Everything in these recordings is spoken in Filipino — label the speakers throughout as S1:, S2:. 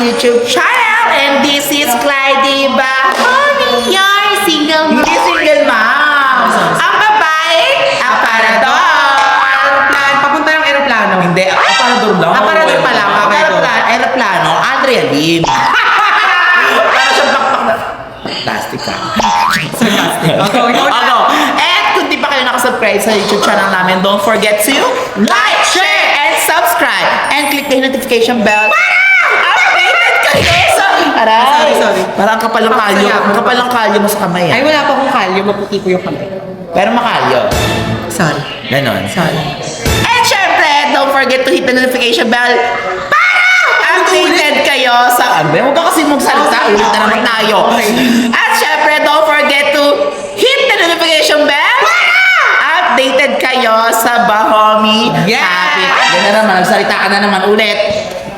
S1: YouTube channel. And this is Clyde Bahoni, your single mom. Hindi single mom. Ang babae, aparador.
S2: Papunta ng aeroplano.
S1: Hindi, aparador lang.
S2: Aparador pa lang.
S1: Aeroplano, Adria Lim. Para siyang pakpak na. Plastic ka.
S2: Sarcastic.
S1: Ano? And kung di pa kayo nakasubscribe sa YouTube channel namin, don't forget to like, share, and subscribe. And click the notification bell. Updated kayo sa... Aray!
S2: Sorry.
S1: Parang kapal ng kalyo. Kapal ng kalyo mo sa kamay.
S2: Ay, wala pa akong kalyo. Maputi ko yung kamay.
S1: Pero makalyo.
S2: Sorry.
S1: Ganon.
S2: Sorry.
S1: And syempre, don't forget to hit the notification bell para updated kayo sa... Abe, huwag ka kasi magsalita. Ulit na naman tayo. At syempre, don't forget to hit the notification bell para updated kayo sa Bahoni
S2: Yeah!
S1: Happy. Yan na naman, nagsalita ka na naman ulit.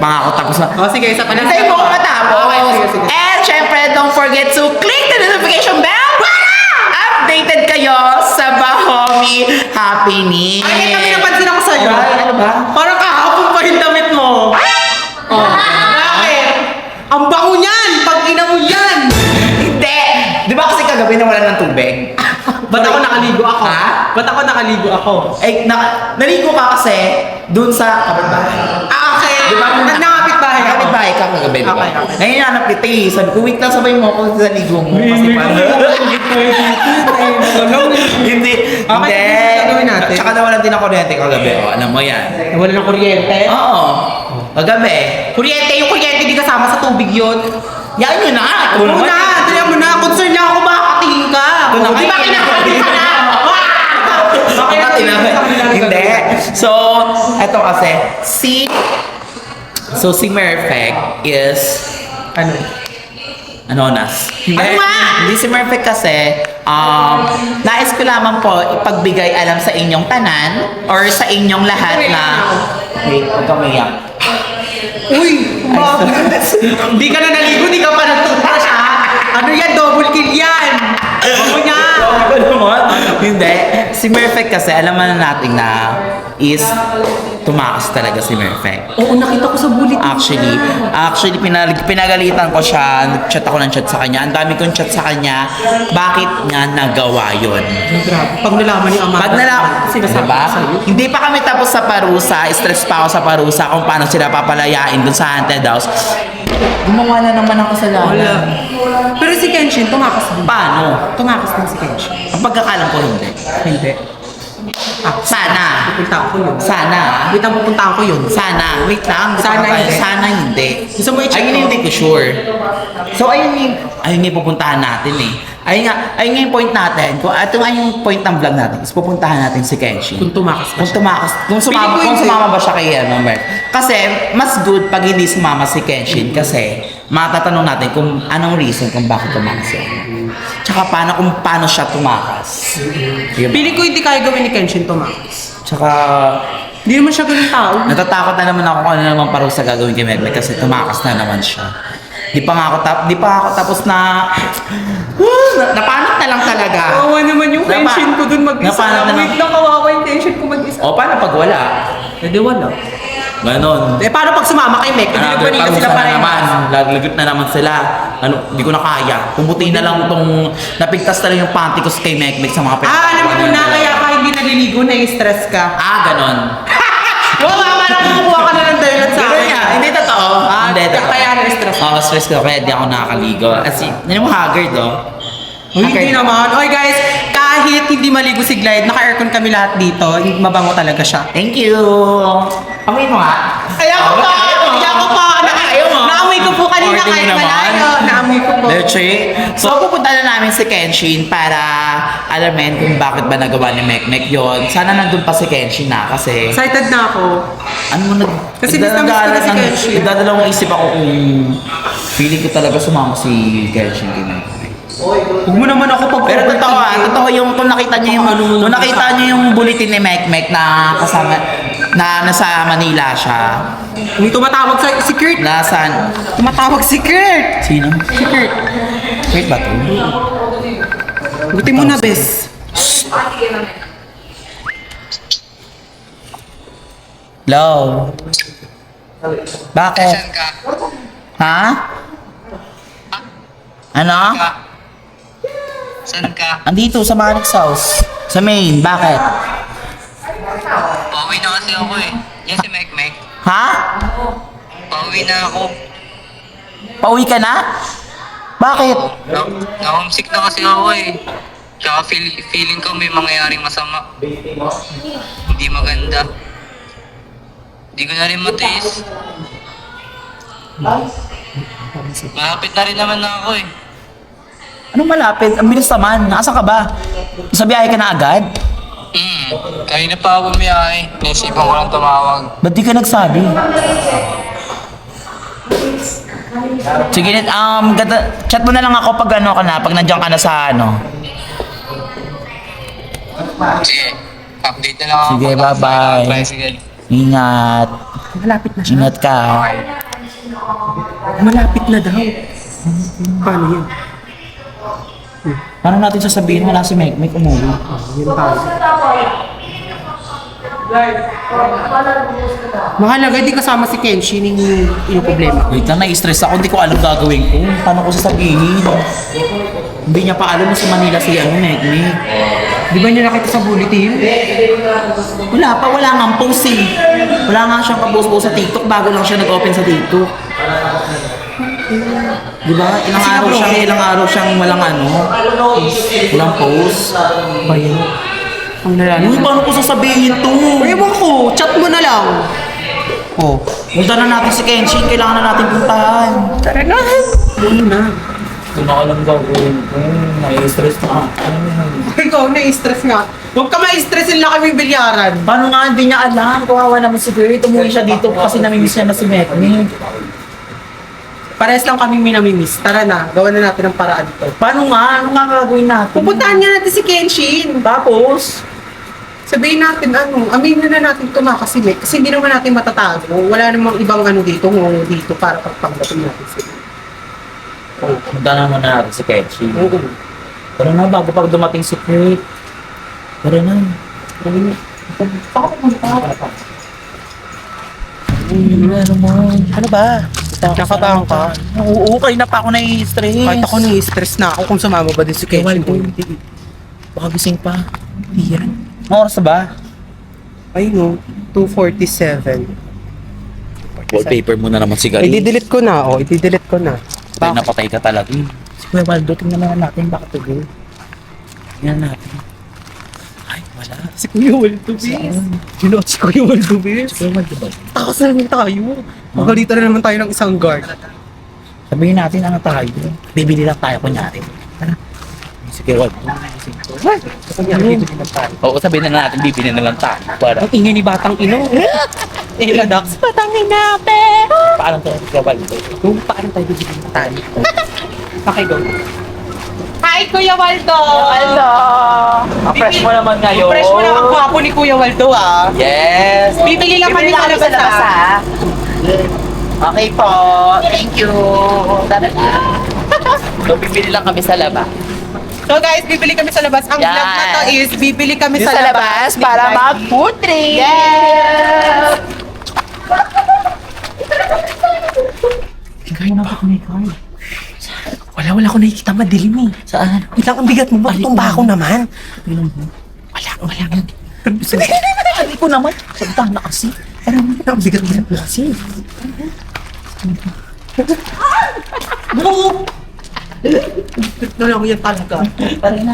S1: Pangako tapos na.
S2: O, sige, isa pa na.
S1: Hintayin mo ko matapos.
S2: Okay, sige.
S1: And syempre, don't forget to click the notification bell para updated kayo sa Bahoni Happening.
S2: Ay, kami napansin ako sa'yo.
S1: Ay, ano ba?
S2: Parang kahapon pa yung damit mo. Oh. Bakit? Ang bango niyan! Pag ina mo yan!
S1: Hindi! Di ba kasi kagabi nawalan ng tubig?
S2: Ba't ako nakaligo ako?
S1: Ha?
S2: Ba't ako nakaligo ako?
S1: Eh, naligo ka kasi dun sa kapitbahay.
S2: Ah, okay.
S1: Di ba?
S2: Nangapit bahay ako.
S1: Kapitbahay ka kagabi, di ba?
S2: Okay, okay.
S1: Ngayon hanap kita eh. Sabi ko, wait lang, sabay mo ako sa ligo mo. Kasi parang... Hindi.
S2: Okay,
S1: Hindi.
S2: gagawin natin.
S1: Tsaka nawalan din ako kuryente kagabi. O, alam mo yan.
S2: Nawala ng kuryente.
S1: Oo. Kagabi.
S2: Kuryente, yung kuryente di kasama sa tubig yun.
S1: Yan yun na.
S2: Ito na, tiyan mo na. Concern lang ako makakatingin ka.
S1: Ito na.
S2: Di ba kinakatingin ka na?
S1: Bakit hindi. So, eto kasi, si Merfect is,
S2: Ano?
S1: Anonas.
S2: Ano nga?
S1: Hindi si Merfect kasi, nais ko lamang po ipagbigay alam sa inyong tanan or sa inyong lahat na, wait, huwag kang umiyak.
S2: Uy! Hindi ka na naligo, di ka pa nagtutbrush ha? Ano yan? Double kill yan! Ano nga?
S1: Hindi. Si Merfect kasi, alam na natin na is tumakas talaga si Merfect.
S2: Oo, nakita ko sa bullet.
S1: Actually, pinagalitan ko siya, chat ako ng chat sa kanya. Ang dami kong chat sa kanya, bakit niya nagawa yun?
S2: Grabe. Pag nalaman ni Amanda.
S1: Pag diba? Hindi pa kami tapos sa parusa, stress pa ako sa parusa kung paano sila papalayain dun sa haunted house. Gumawa na naman ako sa
S2: Wala. Pero si Kenshin, tumakas din.
S1: Paano?
S2: Tumakas din si Kenshin.
S1: Ang pagkakalam ko hindi.
S2: Hindi.
S1: Sana.
S2: Pupunta ko yun.
S1: Sana.
S2: Wait, ang pupunta ko yun.
S1: Sana. Wait lang.
S2: Sana hindi.
S1: Sana hindi.
S2: Gusto mo i-check
S1: Ayun
S2: ko?
S1: hindi ko sure. So ayun yung pupuntahan natin eh. Ayun nga yung point natin. Kung ito nga yung point ng vlog natin, is pupuntahan natin si Kenshin.
S2: Kung tumakas ka.
S1: Kung sumama ba siya kay Mer. Kasi mas good pag hindi sumama si Kenshin kasi matatanong natin kung anong reason kung bakit tumakas siya. Tsaka paano siya tumakas. Diba?
S2: Piling ko hindi kaya gawin ni Kenshin tumakas.
S1: Tsaka
S2: Hindi naman siya ganun tao.
S1: natatakot na naman ako kung ano naman parusa gagawin kay Meg kasi tumakas na naman siya. Di pa ako tapos na napanat na lang talaga.
S2: Kawawa naman yung Kenshin ko dun mag-isa.
S1: Napanat na lang.
S2: Wait lang, kawawa yung Kenshin ko mag-isa.
S1: O paano pag wala?
S2: Eh, di wala.
S1: Ganon.
S2: Eh, paano pag sumama kay Meg? Hindi
S1: Another
S2: nagpanila
S1: parusa
S2: sila
S1: na
S2: pareho.
S1: naman. Laglagot na naman sila. Hindi ko na kaya. Pumuti na lang itong napigtas na lang yung panty ko kay Meg sa mga
S2: Alam ko na, kaya ka hindi naliligo, na-stress ka.
S1: Ganon.
S2: Oo, parang kumukuha ka na ng dahilan sa
S1: Ganun
S2: akin.
S1: nga. Hindi totoo. Hindi totoo.
S2: Kaya na-stress.
S1: Stress ko. Kaya di ako nakakaligo. As in, yun yung haggard
S2: Uy, hindi naman. Oy guys, kahit hindi maligo si Glide, naka-aircon kami lahat dito. Mabango talaga siya.
S1: Thank you. Amoy mo nga.
S2: Kaya ko pa! Kaya ko pa!
S1: Ayaw mo.
S2: Naamoy ko po kanina
S1: Order
S2: kahit
S1: mo naman.
S2: malayo. Naamoy ko po.
S1: Leche. So, pupunta na namin si Kenshin para alamin kung bakit ba nagawa ni Mekmek yun. Sana nandun pa si Kenshin na kasi
S2: Excited na ako.
S1: ano mo
S2: Kasi miss na si Kenshin.
S1: Nagdadalawang isip ako kung feeling ko talaga sumama si Kenshin kay Mekmek.
S2: Huwag mo naman ako pag
S1: Pero totoo yung kung nakita niyo yung bulletin ni Mekmek na kasama na nasa Manila siya.
S2: Kung tumatawag si Kurt.
S1: Nasaan?
S2: Tumatawag si Kurt.
S1: Sino?
S2: Si Kurt.
S1: Wait ba to?
S2: Buti mo na, bes.
S1: Hello? Bakit? Ha? Ano?
S3: Saan ka?
S1: Andito sa Manix House. Sa main. Bakit?
S3: Pauwi na kasi ako eh. Yan si Mek.
S1: Ha?
S3: Pauwi na ako.
S1: Pauwi ka na? Bakit?
S3: Na-homesick na kasi ako eh. Tsaka feeling ko may mangyayaring masama. Hindi maganda. Hindi ko na rin matiis. Malapit na rin naman na ako eh.
S1: Anong malapit? Ang bilis naman. Nasaan ka ba? Sa biyahe ka na agad?
S3: Kanina pa ako bumiyahe. Naisipan ko lang tumawag.
S1: Ba't di ka nagsabi? Sige, chat mo na lang ako pag ano ka na, pag nandiyan ka na sa ano.
S3: Sige, update na lang ako.
S1: Sige,
S3: pag
S1: bye-bye.
S3: tricycle.
S1: Ingat.
S2: Malapit na siya.
S1: Ingat ka.
S2: Malapit na daw. Paano yun?
S1: Paano natin sasabihin wala si Mek umuwi?
S2: Yun paano? Mahalaga, di kasama si Kenshin yung problema.
S1: Wait lang, nai-stress ako. Hindi ko alam gagawin ko. Paano ko sasabihin? Hindi niya pa alam na sa Manila si Mek.
S2: Di ba niya nakita sa bulletin?
S1: Wala pa, wala nga post eh. Wala nga siyang kapost-post sa TikTok bago lang siya nag-open sa TikTok. Di ba? Ilang araw siyang walang walang post.
S2: Ba yun? Ang
S1: Uy, paano ko sasabihin to?
S2: Ewan ko, chat mo na lang. Oh.
S1: Punta na natin si Kenshin, kailangan na natin puntahan.
S2: Tara na. Ano na?
S1: Ito na alam gagawin ko. Nai-stress na.
S2: Ikaw, na-stress nga. Huwag ka ma-stress lang kami bilyaran.
S1: Paano nga hindi niya alam? Kawawa naman si Gert. Umuwi siya dito kasi namimiss niya na si Mek.
S2: Parehas lang kami minamimiss. Tara na, gawa na natin ang paraan ito.
S1: Paano nga? Ano nga gagawin natin?
S2: Pupuntahan nga natin si Kenshin.
S1: Tapos,
S2: Sabihin natin aminin na natin ito nakasilik. Kasi hindi naman natin matatago. Wala namang ibang dito, ngungo dito para pagpagdating natin sila.
S1: punta na muna natin si Kenshin.
S2: Oo.
S1: Tara na, bago pag dumating si Kurt. Tara na. Ano mo? Ano ba?
S2: Nakataang ka?
S1: Oo, kayo na pa ako nai-stress.
S2: Kahit ako ni-stress na ako kung sumama ba din si Kenshin.
S1: Baka gising pa. Hindi yan. Ano oras na ba?
S2: Ay no, 2:47.
S1: Wallpaper mo na naman si Gary.
S2: I-delete ko na, i-delete ko na.
S1: Bakit napatay ka talaga eh. Si Kuya Waldo, tingnan naman natin baka tuloy. Tingnan natin. Ay, wala.
S2: Si Kuya Waldo, bis. Sino si Kuya Waldo, bis?
S1: Si Kuya Waldo ba?
S2: Takas na naman tayo. Magalita na naman tayo ng isang guard.
S1: Sabihin natin ano tayo. Bibili lang tayo kunyari. Tara. Si Kuya Waldo. Oo, sabihin na natin bibili na lang tayo. Para.
S2: Ang ingay ni Batang Ino. Dax. Batang Ina, pe!
S1: Paalam tayo si Kuya Waldo.
S2: Kung paano tayo bibili ng tayo? Okay, go. Hi, Kuya Waldo!
S1: Hello! Fresh mo naman ngayon.
S2: Fresh mo na ang gwapo ni Kuya Waldo, ah.
S1: Yes!
S2: Bibili lang kami sa labas, ah.
S1: Okay po. Thank you. Tara na. So, bibili lang kami sa labas.
S2: So guys, bibili kami sa labas. Ang
S1: Yan.
S2: vlog na to is bibili kami
S1: Sa labas para mag-food trip.
S2: Yes!
S1: Kaya na ako may card.
S2: Wala ko nakikita madilim eh.
S1: Saan?
S2: Ilang ang bigat mo ba? Tumba ako naman. Wala.
S1: Hindi ko naman. Sabtahan na kasi.
S2: Ang bigat mo kasi. No, lang yan talaga.
S1: Tara na.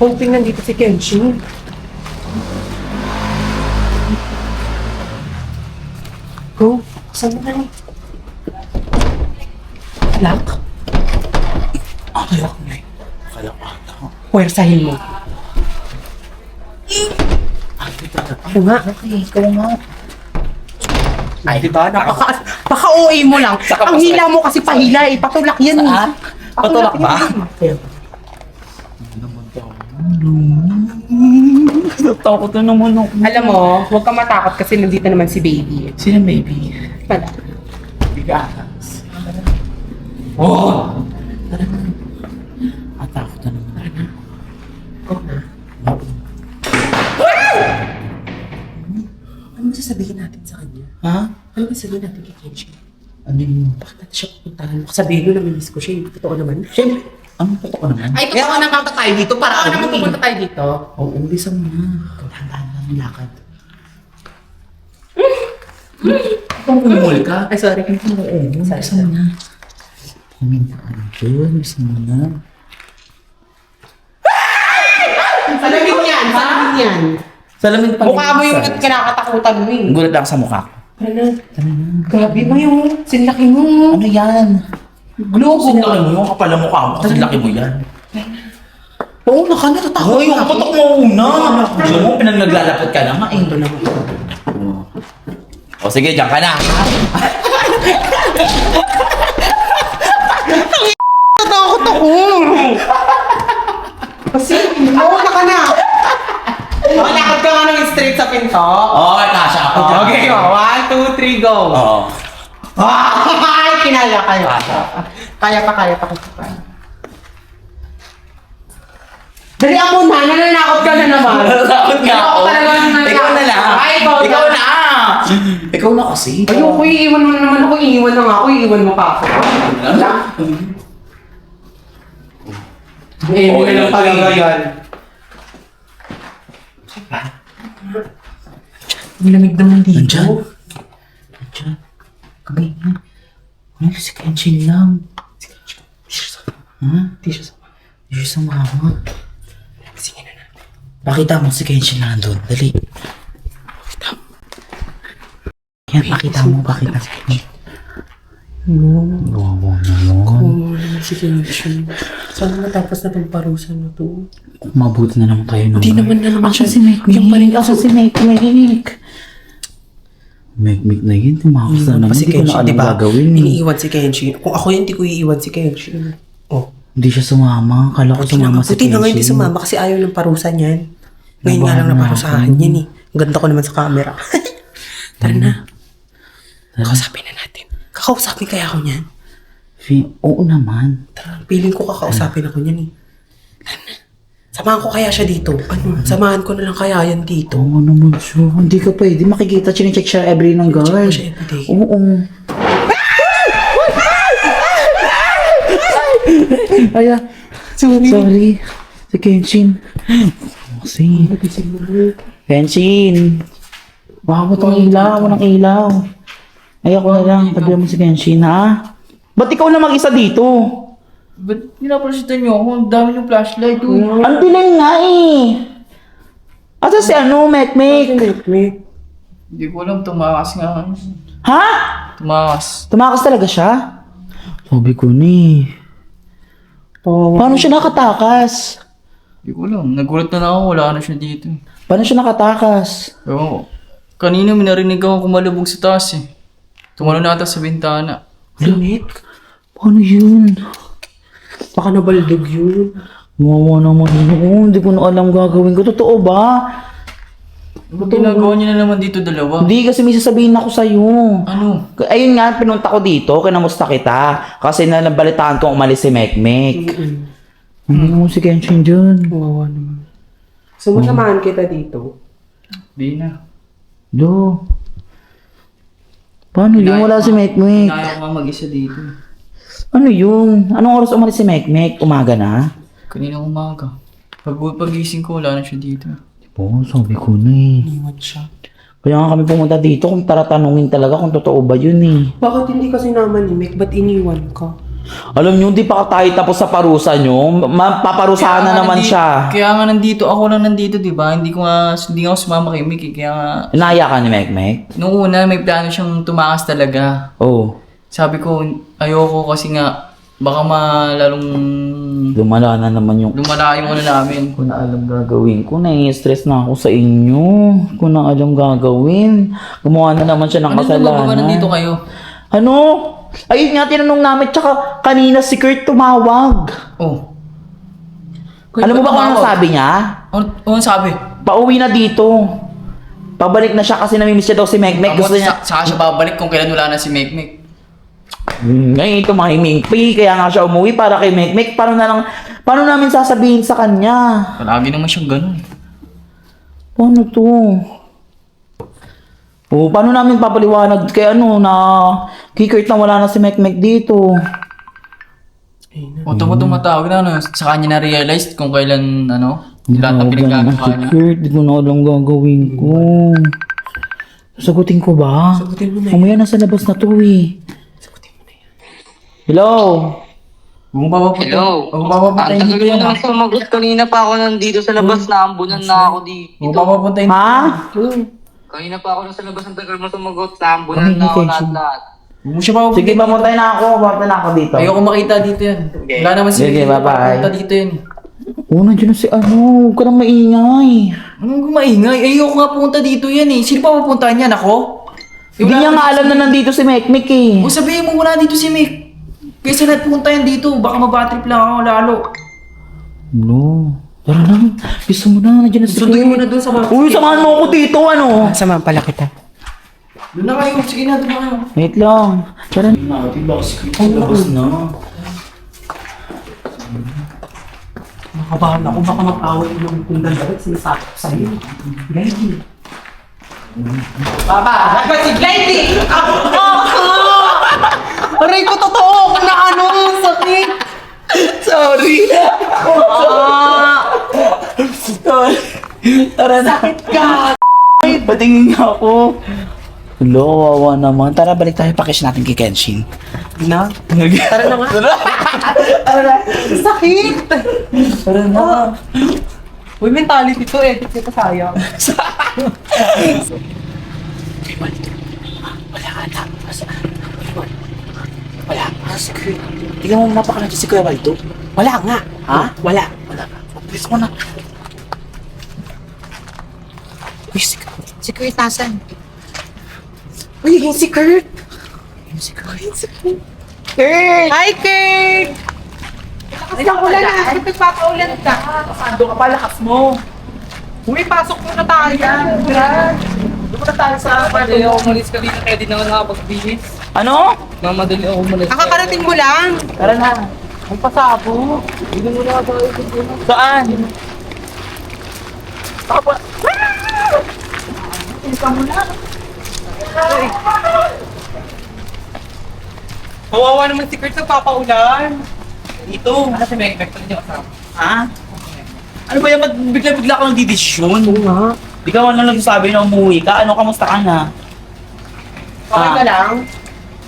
S2: Hoping nandito si Kenshin. Go. Saan na? Lock?
S1: Lock na eh. Lock.
S2: Puwersahin mo. Ako nga.
S1: Ikaw nga.
S2: Ay, diba? Napaka-OA mo lang. Ang hila mo kasi pahila eh. Patulak yan eh.
S1: Saan? Patulak ba? Takot na naman ako.
S2: Alam mo, huwag ka matakot kasi nandito naman si baby.
S1: Sino baby?
S2: Wala.
S1: Bigas. Oh! Tara na. Takot na naman.
S2: Ano sasabihin natin sa kanya?
S1: Ha?
S2: Ano sasabihin natin kay Kenshin?
S1: Ano yun?
S2: Bakit natin siya pupuntahan? Sabihin mo na miss ko siya. Totoo naman.
S1: Siyempre, ano totoo naman?
S2: Ay, totoo naman pa tayo dito. Para naman pupunta tayo dito.
S1: Oo, ulisan mo na. Dahan-dahan lang yung lakad. Kung umul ka.
S2: Ay, sorry.
S1: Ulisan mo na. Puminta ka na dun. Ulisan mo na.
S2: Salamin yan. Salamin yan.
S1: Salamin pa.
S2: Mukha mo yung kinakatakutan mo eh.
S1: Gulat lang sa mukha ko.
S2: Ano? Grabe mo yung sinlaki mo.
S1: Ano yan? Globo. Kasi laki mo, kapala mukha mo. Kasi laki mo yan.
S2: Oo, natatakot.
S1: Hoy, yung kapatok mo una. Diyan mo, pinaglalapot ka na. Maindo na mo. O sige, diyan ka na.
S2: Natakot ako. Kasi, nauna ka na. Malakad ka nga naman straight sa pinto.
S1: Oo, kasha ako dyan.
S2: Okay, 1, 2, 3, go.
S1: Oo.
S2: Ay, kinaya kayo. Kaya pa. Dali ako na, nananakot ka na naman.
S1: Takot nga ako.
S2: talaga nananakot.
S1: Ikaw na lang.
S2: Ay,
S1: Ikaw na. Ikaw na kasi.
S2: Ayoko, iiwan mo na naman ako. Iiwan na nga ako. Iiwan mo pa ako. Eh,
S1: Oo,
S2: hindi na lang talaga yan. Ang lamig naman dito.
S1: Nandyan. Nandyan. Kami na. Ano si Kenshin lang? Si Kenshin. Di siya sa... Di siya sa mama. Sige na natin. Pakita mo si Kenshin na nandun. Dali. Pakita mo. Yan, pakita mo. Pakita si Kenshin. Wow, naman.
S2: Si Kenshin. Sana matapos na itong parusa na to.
S1: Mabuti na naman tayo naman.
S2: Hindi naman na naman
S1: Ako
S2: siya.
S1: si Mekmek.
S2: Yung paling
S1: Ako si Mekmek. Mekmek na yun. Tumakas na naman.
S2: Si
S1: Hindi ko na
S2: Kenshin,
S1: alam
S2: diba?
S1: gagawin.
S2: Iniiwan si Kenshin. Kung ako yan, di ko iiwan si Kenshin. Oh.
S1: Hindi siya sumama. Kala ko sumama si
S2: Buti
S1: Kenshin.
S2: na nga hindi sumama kasi ayaw ng parusa niyan. Ngayon nga lang
S1: Nabahan na
S2: naparusahan
S1: ako.
S2: yan eh. Ang ganda ko naman sa camera. Tara na. Kausapin na natin. Kakausapin kaya ako niyan.
S1: Oo naman.
S2: Tara, feeling ko kakausapin ako niyan eh. Tara na. Samahan ko kaya siya dito. Ano? Samahan ko na lang kaya yan dito.
S1: Oo naman siya. Hindi ka pwede. Makikita. Chinecheck siya every ng guard.
S2: Chinecheck mo siya everyday.
S1: Oo. Ay, sorry. Si Kenshin. Kasi. Kenshin. Baka mo itong ilaw. Walang ilaw. Ay, ako na lang. Tabi mo si Kenshin, ha? Ba't ikaw na mag-isa dito?
S4: Ba't pinaprositan niyo ako? Ang dami yung flashlight doon.
S1: Ang dilim nga eh. Asa si ano, Mekmek?
S4: Hindi ko alam, tumakas nga.
S1: Ha?
S4: Tumakas.
S1: Tumakas talaga siya? Sabi ko ni. Paano siya nakatakas?
S4: Hindi ko alam. Nagulat na ako, wala na siya dito.
S1: Paano siya nakatakas?
S4: Oo. Kanina may narinig ako kumalabog sa taas eh. Tumalo na ata sa bintana.
S2: Limit?
S1: Paano yun?
S2: Baka nabaldog yun.
S1: Wawa naman yun. Hindi ko na alam gagawin ko. Totoo ba?
S4: Ba't ginagawa niya na naman dito dalawa?
S1: Hindi kasi may sasabihin ako sa'yo.
S4: Ano?
S1: Ayun nga, pinunta ko dito. Kinamusta kita. Kasi nabalitaan ko umalis si Mekmek. Ano si Kenshin dyan?
S2: Wawa naman. So, masamahan kita dito.
S4: Di na.
S1: Do. Paano yun? Wala si Mekmek.
S4: Kaya ko nga mag-isa dito.
S1: Ano yun? Anong oras umalis si Mekmek? Umaga na?
S4: Kanina umaga. Pagising ko, wala na siya dito.
S1: Oo, sabi ko na eh.
S2: Iniwan siya.
S1: Kaya nga kami pumunta dito kung tanungin talaga kung totoo ba yun eh.
S2: Bakit hindi kasi naman ni Mick? Ba't iniwan ka?
S1: Alam nyo, di pa tayo tapos sa parusa nyo. Paparusahan na naman siya.
S4: Kaya nga nandito, ako lang nandito, di ba? Hindi nga ako sumama kay Mickey. Kaya nga,
S1: Inaya ka ni Mekmek?
S4: nung una, may plano siyang tumakas talaga.
S1: Oo.
S4: Sabi ko, ayoko kasi nga, baka malalong
S1: Lumala na naman yung...
S4: lumala yung ano namin.
S1: Kung na alam gagawin ko, nai-stress na ako sa inyo. Kung na alam gagawin. Gumawa na naman siya ng
S4: Ano naman
S1: kasalanan.
S4: ba nandito kayo?
S1: Ano? Ayun nga, tinanong namin. Tsaka kanina si Kurt tumawag.
S4: Oh.
S1: Alam mo ba kung ano sabi niya?
S4: Ano sabi?
S1: Pauwi na dito. Pabalik na siya kasi namimiss siya daw si Mekmek. Gusto niya...
S4: Saka siya babalik kung kailan wala na si Mekmek.
S1: Ngayon tumahiming kaya nga siya umuwi para kay Mekmek. Paano namin sasabihin sa kanya?
S4: Palagi naman siyang ganun.
S1: Paano to? O, paano namin papaliwanag kay ano na kikert na wala na si Mekmek dito?
S4: O tumatawag na, ano, sa kanya na-realize kung kailan, ano, lahat ng pinagkagawa niya.
S1: Kurt, di ko na alam gagawin ko. Sagutin ko ba?
S2: Sagutin mo na.
S1: Mamaya nasa labas na to eh. Hello?
S4: Kung papapunta,
S3: Hello?
S4: kung papapunta
S3: Ang
S4: dito
S3: tagal mo
S4: yan,
S3: naman sumagot. Kanina pa ako nandito sa labas. Naambunan na ako dito.
S4: kung papapunta dito.
S1: Ha?
S3: Kanina pa ako nasa labas. Ang tagal mo sumagot. Naambunan na ako lahat-lahat.
S4: Huwag mo siya papapunta.
S1: Sige, pamuntay na ako. Pamuntay na ako dito.
S4: Ayoko makita dito yan. Wala naman si
S1: Sige, bye-bye.
S4: papapunta dito yan.
S1: Oo, nandiyan na si ano. Huwag ka nang maingay.
S4: Anong maingay? Ayoko nga pumunta dito yan eh. Sino pa papuntahan yan? Ako?
S1: Hindi niya nga alam na nandito si Mekmek eh.
S4: O sabihin mo wala dito si Mick. Kaysa lahat pumunta yan dito. Baka mabatrip lang ako lalo.
S1: No. Tara na. Gusto mo na. Nandiyan na si
S4: Sunduin mo
S1: Kurt.
S4: na dun sa
S1: Uy, samahan mo ako dito. Ano?
S2: Samahan pala kita.
S4: Doon na kayo. Sige na, doon na kayo.
S1: Wait lang. Tara na.
S4: Labas na.
S2: Nakabahan ako. Baka mag-away yung kung dalawa. Sinasabi ko sa'yo. Lady. Baba! Nagpa si Lady! Aray ko totoo! Kung na ano, sakit!
S1: Sorry. Sorry. Tara na.
S2: Sakit ka!
S1: Patingin nga ako. Hello, kawawa naman. Tara, balik tayo. Pakish natin kay Kenshin.
S2: Na? Tara na nga.
S1: Tara na.
S2: Sakit!
S1: Tara na.
S2: Uy, mentality to eh. Kita sayang.
S1: Wala ka na. Wala. Tingnan mo, napaka na si Kuya Waldo.
S2: Wala nga.
S1: Ha?
S2: Wala.
S1: Wala ka. Please mo na.
S2: Uy, si Kurt nasan? Uy, yung si Kurt.
S1: Si Kuya.
S2: Kurt! Hi, Kurt! Isang ulan na. Bakit nagpapaulan ka?
S1: Ando ka pa, lakas mo.
S2: Uy, pasok muna tayo. Brad.
S1: Doon tayo sa
S3: Mamadali ako umalis kanina. Kaya di na ako nakapag-bihis.
S1: Ano?
S3: Mamadali ako umalis.
S2: Kakakarating mo lang.
S1: Tara na.
S2: Ang pasabo.
S3: Hindi mo na ako
S1: Saan? Papa.
S2: Kawawa naman si Kurt nagpapaulan.
S1: Dito.
S3: Ano si Mek? Mek, hindi ako
S1: Ha? Ano ba yan? Ba't bigla-bigla ka nagdidesisyon?
S2: Oo nga.
S1: Di ka man lang nagsasabi na umuwi ka. Ano, kamusta ka na?
S2: Okay ka lang?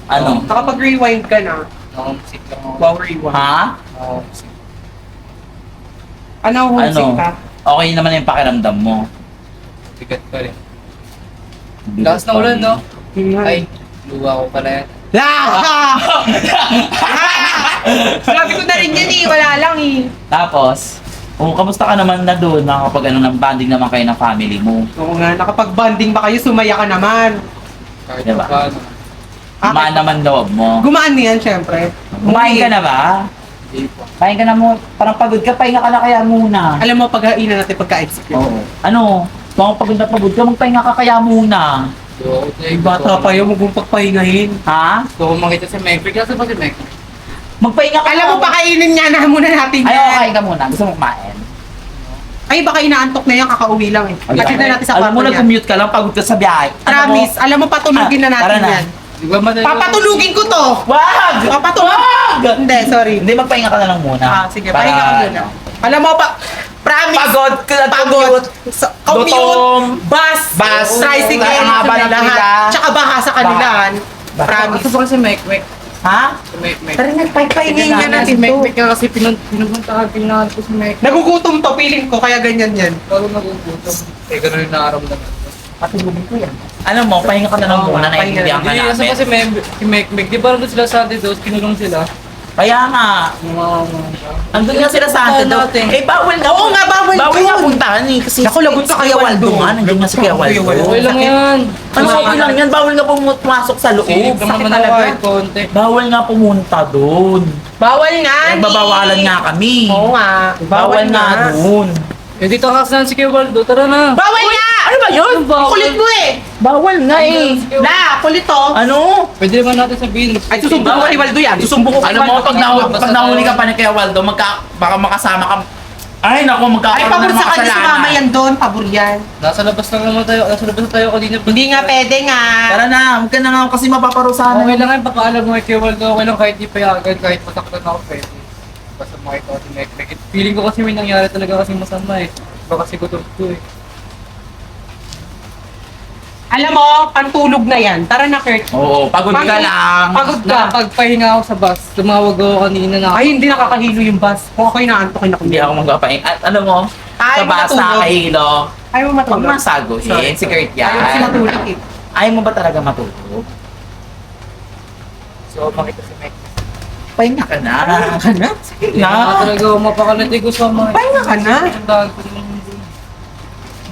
S1: Ano?
S2: Nakapag-rewind ka na.
S3: Music lang ako.
S2: Wow, rewind.
S1: Ha?
S3: Music.
S2: Ano, homesick ka?
S1: Okay naman yung pakiramdam mo.
S3: Bigat pa rin. Lakas na ulan, no? Ay, luwa ko pala yan.
S2: Sabi ko na rin yan eh. Wala lang eh.
S1: Tapos, kamusta ka naman na doon? Nakakapag ano, ng bonding naman kayo ng family mo.
S2: Oo nga, nakapag-bonding ba kayo? Sumaya ka naman.
S3: Kahit
S1: Diba?
S3: pa paano.
S1: Kumain naman loob mo.
S2: Gumaan niyan, syempre.
S1: Kumain ka na ba?
S3: Hindi pa.
S1: Kain ka na mo. Parang pagod ka, pahinga ka na kaya muna.
S2: Alam mo, paghainan natin pagka-execute.
S1: Oo. Ano? Kung pagod ka, magpahinga ka kaya muna.
S2: Ay, bata pa yun, huwag mong pagpahingahin.
S1: Ha?
S3: Gusto ko makita si Mek. Kasi ba si Mek?
S1: Magpahinga ka
S2: Alam mo, pakainin nga na muna natin
S1: Ay,
S2: yan.
S1: kain ka muna. Gusto mo kumain?
S2: Ay, baka inaantok na yan, kakauwi lang eh. Hatid na natin sa
S1: Alam
S2: kwarto
S1: mo,
S2: niya.
S1: nag-commute ka lang, pagod ka sa biyahe.
S2: Promise, alam mo, patulugin na
S1: tara
S2: natin
S1: na.
S2: yan.
S3: Di ba madali?
S2: Papatulugin ko to!
S1: Wag!
S2: Papatulog! Hindi, sorry.
S1: Hindi, magpahinga ka na lang muna.
S2: Ah, sige, pahinga ka muna. Alam mo pa, promise,
S1: Pagod ka na
S2: pagod. Sa commute,
S1: Gutom.
S2: bus, tricycle,
S1: Ang haba ng pila.
S2: lahat. Tsaka baha sa kanilaan. Promise.
S3: Gusto ko si Mek.
S1: Ha?
S3: Si Mek.
S2: Tara, nagpahingin nga natin
S3: Si Mek.
S2: to.
S3: Mek nga kasi pinupuntahan ko si Mek.
S2: Nagugutom to, feeling ko, kaya ganyan yan.
S3: Bago nagugutom. Eh, ganun yung nakaramdaman ko.
S2: Patulugin ko yan.
S1: Alam mo, pahinga ka na lang
S2: Oo,
S1: muna,
S2: pahinga
S1: naiintindihan ka
S3: Hindi, kasi
S1: namin.
S3: si Mek. Di ba nandun sila sa atin doon? Kinulong sila.
S1: Kaya nga, andun nga sila sa atin daw.
S3: natin.
S1: Eh, bawal nga.
S2: Oo nga, bawal
S1: Bawal
S2: yun.
S1: nga puntahan eh. Kasi
S2: Naku, lagot
S1: si
S2: ka,
S1: Kuya
S2: Kuya
S1: Waldo
S2: Waldo.
S1: nga. Nandiyan nga si Kuya
S2: Kuya
S1: Waldo.
S2: Waldo.
S3: Okay lang yan.
S1: Ano okay lang yan? Bawal nga pumasok sa loob.
S3: Silip ka
S2: sakit
S3: naman
S2: talaga.
S3: ako kahit konti.
S1: Bawal nga pumunta doon.
S2: Bawal nga.
S1: Nagbabawalan nga kami.
S2: Oo nga.
S1: Bawal nga doon.
S3: Eh, dito ka kasi si Kuya Waldo. Tara na.
S2: Bawal nga!
S1: Ano ba yun?
S2: Kulit mo eh!
S1: Bawal nga eh.
S2: Na, kulit to.
S1: Ano?
S3: Pwede naman natin sabihin.
S2: Ay, susumbong ko kay Waldo yan. Susumbong ko kay
S1: Alam mo,
S2: Waldo.
S1: pag nahuli ka pa ni Kuya Waldo, baka makasama ka. Ay, naku,
S2: Ay,
S1: magkakaroon
S2: pabor
S1: ng
S2: sa
S1: mga
S2: kanya si mama yan doon. Pabor yan.
S4: Nasa labas lang naman tayo. Nasa labas na tayo kanina.
S2: Hindi nga pwede nga.
S1: Tara na, huwag ka na nga kasi mapaparusahan.
S4: Okay lang yung papaalam mo kay Waldo. Okay lang kahit di payagan, kahit masaktan ako pwede. Basta makita ko si Mek. Feeling ko kasi may nangyari talaga kasi masama eh. Baka kasi gutom ko eh.
S2: Alam mo, pantulog na yan. Tara na, Kurt.
S1: Oo, pagod ka lang.
S2: Pagod ka.
S4: Nakapagpahinga ako sa bus. Tumawag ako kanina na.
S2: Ay, hindi nakakahilo yung bus. Kung ako'y naantokin ako.
S1: Hindi ako magpapain. At alam mo,
S2: Ay,
S1: sa basa,
S2: matulog.
S1: kahilo,
S2: Ayaw mo
S1: huwag
S2: matulog.
S1: masaguhin. Si Kurt
S2: Ayaw kasi
S1: yan.
S2: matulog eh.
S1: Ayaw mo ba talaga matulog?
S4: So, makita si Mek.
S1: Pahinga ka na.
S2: Ka na?
S1: Sige
S4: Na
S1: na.
S4: talaga mapakalatay ko sa mga.
S2: Pahinga ka na.
S4: Tandaan ko naman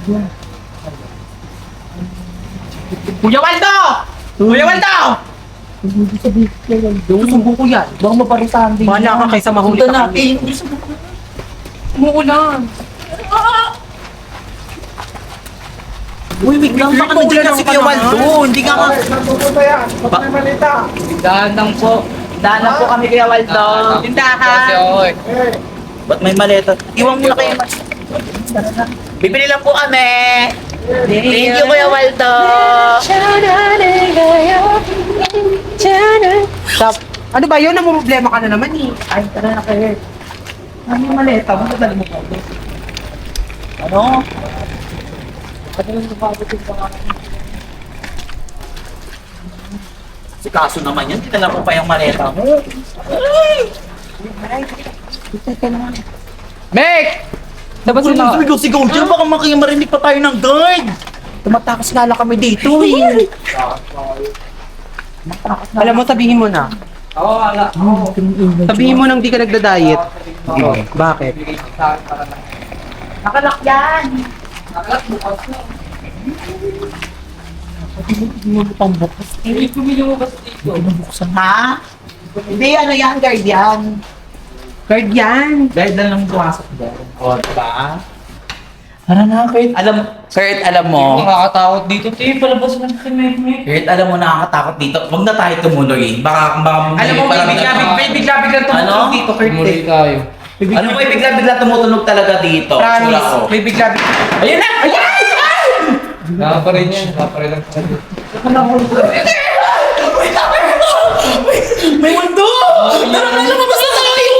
S4: yun.
S1: Kuya Waldo! Kuya Waldo!
S2: Susubo ko yan.
S1: Baka maparusahan din.
S2: Bahala ka kaysa mahuli
S1: Punta
S2: ka kami.
S1: natin.
S2: Umuulan.
S1: Uy, wait lang. Baka nandiyan na si Kuya Waldo. Hindi ka ka...
S4: Daan lang po.
S1: Daan na po kami Kuya Waldo.
S4: Kasi
S2: Tindahan.
S4: ako eh.
S1: Ba't may maleta? Iwan mo na kayo. Bibili lang po kami. Thank you Kuya Waldo.
S2: Ano ba yun? Namumroblema ka na naman eh.
S1: Ay, tara na kayo. Ano yung maleta mo? Dali mo po. Ano? Si kaso naman yan, tinala mo pa yung maleta mo.
S4: Mek! Dapat sila.
S1: Sigaw-sigaw dyan, baka makimarinig pa tayo ng guard. Tumatakas nga lang kami dito eh.
S2: Alam mo, sabihin mo na.
S4: Oo, wala.
S2: Sabihin mo nang di ka nagda-diet. Bakit?
S1: Nakalak yan.
S4: Hindi pumili mo kasi dito.
S1: Binubuksan ha? Hindi, ano yan, guard yan.
S2: Guard yan.
S1: Guard na lang pumasok doon. O, diba? Tara na, Kurt. Alam mo.
S4: Nakakatakot dito. Tayo, palabas mo na kay Mek.
S1: Kurt, alam mo nakakatakot dito. Huwag na tayo tumuloy. Baka
S2: Alam mo, may bigla-bigla
S1: Ano?
S2: tumutulog dito, Kurt.
S4: Muli tayo.
S1: Ano may bigla-bigla tumutunog talaga dito? Sura ko.
S2: Promise. May bigla-bigla.
S1: Ayun na! Ayan!
S4: Naka pa rin yan. Naka pa rin lang.
S1: May mundo! Tara na, lumabas na tayo!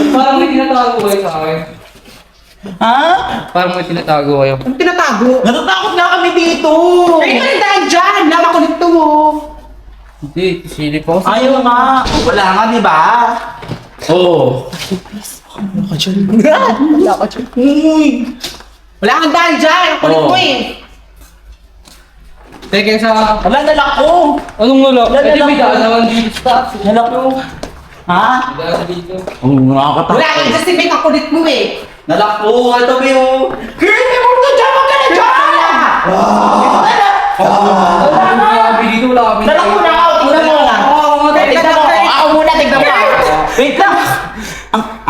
S4: Parang may tinatago kayo sa akin.
S1: Ha?
S4: Parang may tinatago kayo.
S2: Ang tinatago.
S1: Natatakot nga kami dito!
S2: Kayo ka nagdaan dyan. Lama ko nito mo.
S4: Hindi, silip ako sa...
S1: Ayaw nga. Wala nga, di ba? Oo. Ano ka dyan?
S2: Wala ka dyan.
S1: Uy!
S2: Wala kang daan dyan. Ang kulit
S1: Oo.
S2: mo eh.
S4: Teka sa...
S1: Wala, nalak ko!
S4: Anong wala?
S1: Wala
S4: Eh, di
S1: lang
S4: may
S1: po.
S4: daan naman dito sa taas.
S1: Nalak ko. Ha?
S4: May daan dito.
S1: Oo, nakakatakot.
S2: Wala kang justify. Ang kulit mo eh.
S1: Nalak ko! Ito ba yung... Girl, may mundo dyan! Huwag ka na dyan!
S4: Wala kami dito, wala kami.
S1: Nalak ko na ako! Tingnan mo! Tingnan mo! Ako muna, tingnan mo! Wait lang!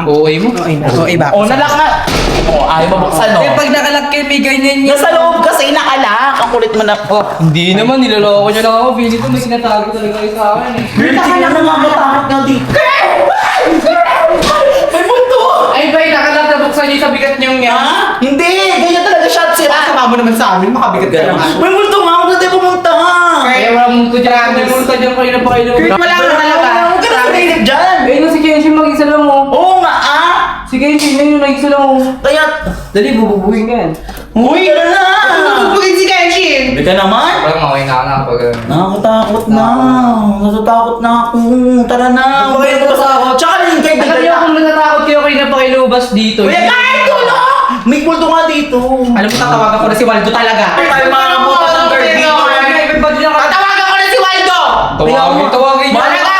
S4: Oo, mo.
S2: Oo, iba.
S1: Oh, nalak nga! Oh, ayaw mabuksan, no?
S4: Eh, pag nakalag kayo, may ganyan yan.
S1: Nasa loob kasi nakalak. Ang kulit mo na.
S4: Oh, hindi naman, niloloko nyo lang ako. Feeling ko may sinatago talaga kayo sa akin eh.
S1: Kasi nga nangangatakot nga dito. May mundo!
S4: Ay, bay, nakalag na buksan niyo sa bigat niyong yan.
S1: Ha? Hindi! Ganyan talaga shot sila.
S2: Sama mo naman sa amin. Makabigat ka naman.
S1: May multo nga! Huwag natin pumunta!
S4: Kaya wala mong to dyan. May multa dyan kayo na pa kayo.
S2: Kurt, wala ka talaga.
S1: Huwag ka na sumilip dyan!
S4: Eh, no, si Kenshin mag-isa lang oh.
S1: Oo nga ah!
S4: Si Kenshin, yun yung nag-isa lang oh.
S1: Kaya...
S4: Dali, bububuhin ka yan.
S1: Uy! Tara na!
S2: Tugtugin si Kenshin.
S1: Hindi ka naman?
S4: Parang okay na pag...
S1: Nakakatakot na. Natatakot na ako. Tara na.
S4: Huwag kayo natatakot.
S1: Tsaka yung guard
S4: Alam niyo kung natatakot kayo kayo na pakilubas dito.
S1: Kuya guard! Tulo! May multo nga dito.
S2: Alam mo, tatawagan ko na si Waldo talaga.
S1: Tayo mga kabutan ng guard dito.
S4: Everybody na ka.
S2: Tatawagan ko na si Waldo!
S4: Tawagin niyo.
S2: Wala ka!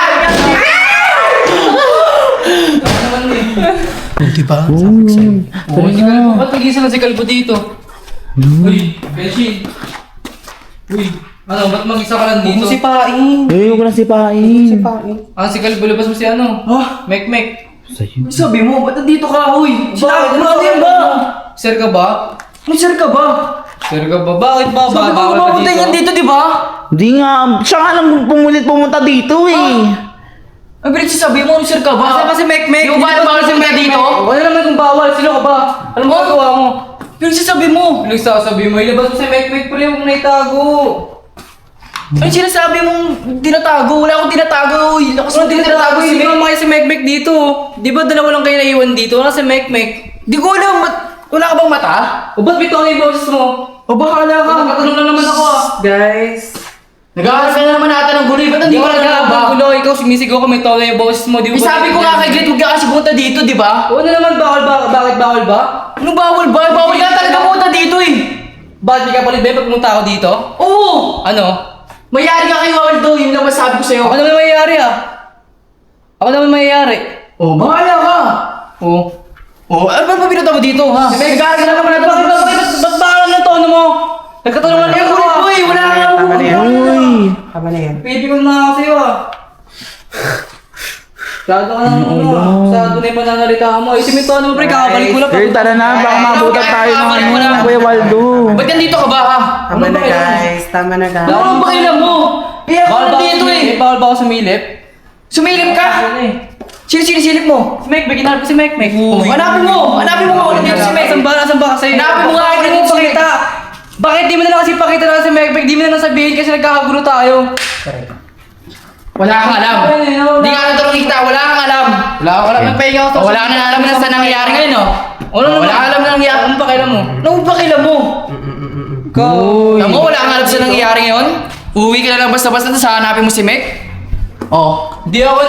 S1: Diba?
S4: Oo, si Kalbo. Ba't nag-isa na si Kalbo dito? Uy, Kenshin. Uy, ano, ba't mag-isa ka lang dito?
S2: Sipain.
S1: Huwag ko na sipain.
S2: Sipain.
S4: Ah, si Kalbo, labas mo si ano? Mek.
S1: Sa'yo.
S4: Sabi mo, ba't nandito ka, uy?
S1: Sinabi mo, ano ba?
S4: Sir ka ba?
S1: Ano sir ka ba?
S4: Sir ka ba? Bakit ba?
S1: Sabi ko
S4: Bawal ka
S1: pumunta yan dito, di ba? Hindi nga. Siya nga lang pumunta dito eh.
S5: Ang pinagsasabi mo, sir ka ba?
S4: Basta kasi Mek-Mek.
S5: Di mo ba bawal pumunta dito?
S4: Wala naman kung bawal. Sino ka ba? Alam mo
S5: Oh.
S4: gawa mo?
S5: Pinagsasabi mo.
S4: Pinagsasabi mo. Ilabas mo si Mek-Mek pre kung naitago.
S5: Ay, sinasabi mong tinatago. Wala akong tinatago. Lakas mo tinatago
S4: Sige
S5: si Mek.
S4: naman si Mek-Mek dito. Di ba dalawa lang kayo naiwan dito? Wala si Mek-Mek.
S5: Di ko alam. Wala ka bang mata?
S4: O ba't bitaw na yung boses mo?
S5: O bahala ka.
S4: Nakatanong lang naman ako ah.
S2: Guys,
S5: Nag-aaral ka na naman natin ng guloy. Ba't hindi
S4: Di
S5: ka
S4: ba
S5: na
S4: nagkakabang gulo? Ikaw sumisigaw ka may tawa na yung boses mo. Di ba?
S5: Sabi ko nga kay Grit, huwag ka kasi pumunta dito, di ba?
S4: Oo na naman, bawal ba? Bakit bawal ba?
S5: Anong bawal ba? Bawal ka talaga pumunta dito eh.
S4: Bakit di ka palit ba pag pumunta ako dito?
S5: Oo.
S4: Ano?
S5: Mayari ka kay Waldo. Yun lang masabi ko sa'yo.
S4: Ako naman mayayari ah. Ako naman mayayari.
S5: Oh, bahala ka.
S4: Oo.
S5: Oh, ano ba pinunta mo dito, ha? Nag-aaral ka na naman natin.
S4: Ba't ba ang tono mo? Nagkatanong lang
S5: Kaya
S4: ako
S5: kulit
S4: ah.
S5: mo eh. Wala ka na.
S2: tama na yan.
S1: Uy!
S2: Tama na yan.
S4: Pipi ko na ako sa'yo ah. Masyado ka na masyado na yung mananalita mo. Isim yung tono mo pre, kakabalik ko lang.
S1: Eh, tara na, baka mabutan tayo ng ano, Kuya Waldo.
S5: Ba't nandito ka ba, ha?
S2: Tama na guys, tama na guys.
S5: Ano ba kailan mo? Kaya
S4: Bawal
S5: ako
S4: ba ako
S5: nandito
S4: sumilip?
S5: eh.
S4: Bawal ba ako sumilip?
S5: Sumilip ka?
S4: Ano eh?
S5: Sino sinisilip mo?
S4: Si Mek, ginarap ko si Mek.
S5: Oh, hanapin mo! Hanapin mo ako nandito si Mek.
S4: Saan ba kasi?
S5: Hanapin mo nga
S4: Bakit
S5: ako
S4: mo
S5: dito si Mek.
S4: pakita? Bakit di mo na lang kasi pakita na si Mek? Di mo na lang sabihin kasi nagkakagulo tayo.
S5: Wala kang alam. Di ka na kita, wala kang alam.
S4: Wala ako alam. Nagpahinga ako.
S5: Oh, wala ka na alam na saan nangyayari ngayon, no?
S4: Wala
S5: Wala kang alam na nangyayari.
S4: Ano pa kailan mo?
S5: Ano ba kailan mo?
S4: Ikaw.
S5: Alam mo, wala kang alam sa nangyayari ngayon? Uuwi ka na lang basta-basta sa hanapin mo si Mek? Oh.
S4: Di ako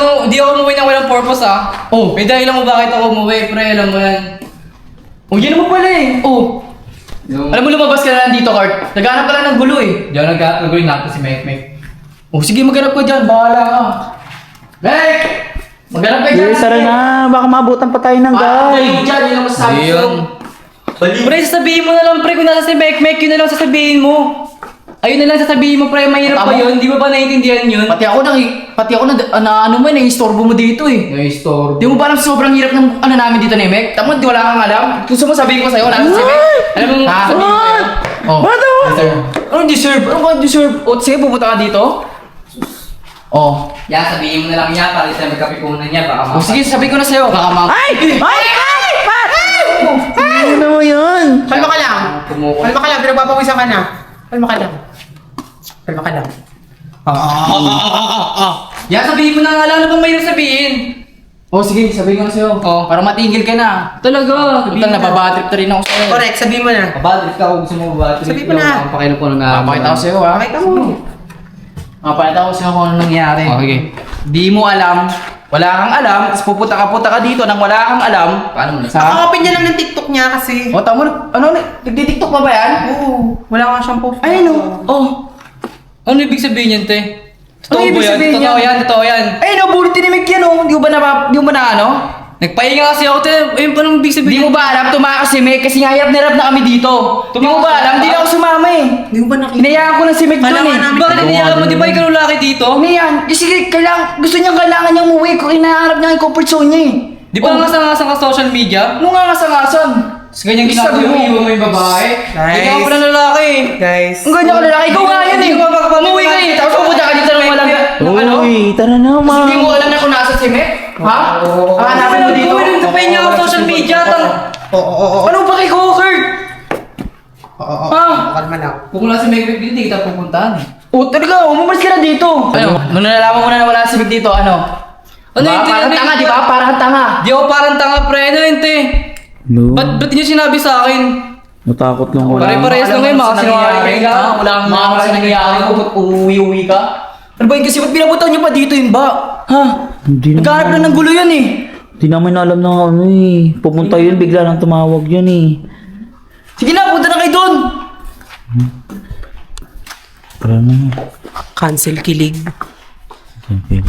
S4: umuwi ng walang purpose ah.
S5: Oh.
S4: May dahilan mo bakit ako umuwi, pre. Alam mo yan.
S5: Oh, yun naman pala eh. Oh. Alam mo, lumabas ka na lang dito, Kurt. Naghanap ka lang ng gulo eh.
S4: Diyan nag-gawin natin si Mek Mek.
S5: Oh, sige, maghanap ka dyan. Bahala ka. Mek! Maghanap ka dyan.
S1: Eh, tara na, baka mabutan pa tayo ng
S5: Galing
S1: guy.
S5: mo dyan, yun ang masasabi
S4: Hindi
S5: ko.
S4: yun. Pre, sasabihin mo na lang, pre, kung nasa si Mek Mek, yun na lang sasabihin mo. Ayun na lang sasabihin mo, pre, mahirap pa
S5: Tama.
S4: yun. Di mo ba naiintindihan yun?
S5: Pati ako na ano mo, nai-istorbo mo dito eh.
S4: Na-store.
S5: Di mo ba alam sobrang hirap ng ano namin dito ni Mek? Tama, di wala kang alam. Gusto mo sabihin ko sa'yo, wala si Mek?
S4: Alam mo,
S5: Ha?
S4: sabihin ko sa'yo.
S5: Oh.
S1: What the
S5: Anong deserve? Ano ka deserve? O, sige, pupunta ka dito? Oh.
S4: Yan, sabihin mo na lang niya para tayo magkapipunan niya. Baka
S5: O, sige, sabihin ko na sa'yo. Baka
S1: Ay! Ay! Ay! Ay! Ano mo yun?
S2: Kalma ka lang.
S4: Kumukuha.
S2: Kalma ka lang, pinagpapawisan ka na. Kalma ka lang. Kalma ka lang.
S4: Yan, sabihin mo na nga lang. Ano bang mahirap sabihin?
S5: Oh, sige, sabihin ko na sa'yo.
S4: Oh.
S5: Para matigil ka na.
S4: Talaga.
S5: Total, nababatrip na rin ako sa'yo.
S2: Correct, sabihin mo na.
S4: Kabadrip ka kung gusto mo ba?
S2: Sabihin mo na.
S4: Pakailan ko na.
S5: Papakita ko sa'yo, ha?
S2: Pakita mo.
S5: Papakita ko sa'yo kung ano nangyari.
S4: Oh, sige.
S5: Di mo alam, wala kang alam, tapos pupunta ka dito nang wala kang alam.
S4: Paano mo na?
S2: Nakaka-open niya lang ng TikTok niya kasi.
S5: O, tamo, ano, nagdi-tiktok pa ba yan?
S2: Oo. Wala nga siyang post.
S5: Ayun, oh.
S4: Ano ibig sabihin yan, te?
S5: Ano ibig sabihin
S4: Totoo
S5: yan?
S4: yan, totoo yan.
S5: Ayun, oh, bulit tinimik yan, oh. Di mo ba na ano?
S4: Nagpahinga kasi ako, te. Ayun pa nang ibig
S5: Di
S4: sabihin.
S5: mo ba alam, tumakas si Meg kasi nga hirap na hirap na kami dito. Di mo ba alam, di na ako sumama eh.
S2: Hindi mo ba nakita?
S5: Hinayaan ko na si Meg doon
S2: Kailangan
S5: eh.
S2: namin-
S4: Bakit hindi alam mo? Di ba ikaw lalaki dito?
S5: Ano yan? Eh, sige, gusto kailangan niya umuwi kung inaharap niya yung comfort zone niya eh.
S4: Di ba ngasang-ngasang ka social media?
S5: Ano nga ngasang-ngasan?
S4: Sa ganyan
S5: Sabi
S4: ginagawa mo,
S5: mo.
S4: iwan mo yung babae.
S2: Guys.
S4: Ikaw pala lalaki eh.
S2: Guys.
S5: Ang ganyan ka lalaki, ikaw nga yan eh.
S4: Hindi ko mapapamit-
S5: Umuwi ka eh, tapos pupunta ka dito ng walang ano?
S1: Uy, tara na, ma.
S5: Hindi mo alam na kung nasa si Meg? Ha? Hanapin mo dito?
S4: Nagpahinga ako sa social media.
S2: Oo.
S5: Ano ba kay Kurt?
S2: Oo.
S5: Ah.
S2: Kalma lang.
S4: Kung wala si Meg dito, hindi kita pupuntahan eh.
S5: O talaga, umumalis ka na dito. Ano? Nung nalalaman mo na wala si Meg dito, ano?
S4: Ano
S5: Diba?
S4: yun, te?
S5: Parang
S4: Ano
S5: tanga,
S4: yun?
S5: di ba? Parang tanga.
S4: Di ako parang tanga, pre. Ano yun, te?
S1: No.
S4: Ba't niyo sinabi sa akin?
S1: Natakot lang ako.
S4: Pare-parehas lang kayo, mga sinungaling kayo.
S5: Wala kang mga kasi nangyayari ko, ba't uuwi-uwi ka? Ano ba yun kasi, ba't pinapuntaw niyo pa dito yun ba? Ha?
S1: Hindi naman.
S5: Nagkahanap lang ng gulo yun eh.
S1: Hindi namin alam na ano eh. Pupunta yun, bigla lang tumawag yun eh.
S5: Sige na, punta na kayo doon.
S1: Tara na.
S2: Cancel kilig.
S1: Okay.